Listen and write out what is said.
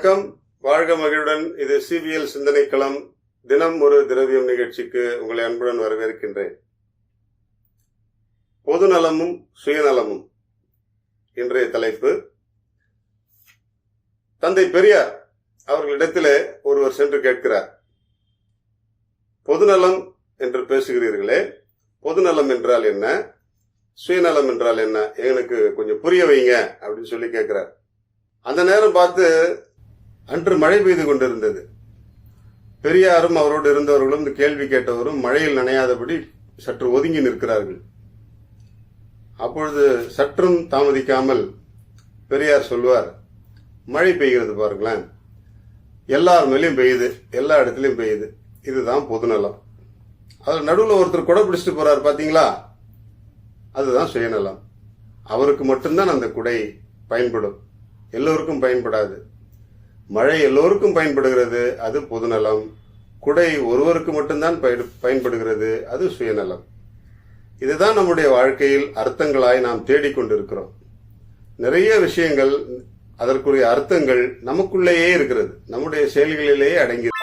வணக்கம், வாழ்க மகிழுடன். இது சிபிஎல் சிந்தனை களம் தினம் ஒரு திரவியம் நிகழ்ச்சிக்கு உங்களை அன்புடன் வரவேற்கின்றேன். பொதுநலமும் சுயநலமும் இன்றைய தலைப்பு. தந்தை பெரியார் அவர்களிடத்திலே ஒருவர் சென்று கேட்கிறார், பொதுநலம் என்று பேசுகிறீர்களே, பொதுநலம் என்றால் என்ன, சுயநலம் என்றால் என்ன, எனக்கு கொஞ்சம் புரிய வைங்க அப்படின்னு சொல்லி கேட்கிறார். அந்த நேரம் பார்த்து அன்று மழை பெய்து கொண்டிருந்தது. பெரியாரும் அவரோடு இருந்தவர்களும் இந்த கேள்வி கேட்டவரும் மழையில் நனையாதபடி சற்று ஒதுங்கி நிற்கிறார்கள். அப்பொழுது சற்றும் தாமதிக்காமல் பெரியார் சொல்வார், மழை பெய்கிறது பாருங்களேன், எல்லார் மேலேயும் பெய்யுது, எல்லா இடத்துலயும் பெய்யுது, இதுதான் பொதுநலம். அதில் நடுவில் ஒருத்தர் குடை பிடிச்சிட்டு போறாரு பாத்தீங்களா, அதுதான் சுயநலம். அவருக்கு மட்டும்தான் அந்த குடை பயன்படும், எல்லோருக்கும் பயன்படாது. மழை எல்லோருக்கும் பயன்படுகிறது, அது பொதுநலம். குடை ஒருவருக்கு மட்டும்தான் பயன்படுகிறது, அது சுயநலம். இதுதான் நம்முடைய வாழ்க்கையில் அர்த்தங்களாய் நாம் தேடிக்கொண்டிருக்கிறோம். நிறைய விஷயங்கள், அதற்குரிய அர்த்தங்கள் நமக்குள்ளேயே இருக்கிறது, நம்முடைய செயல்களிலேயே அடங்கி.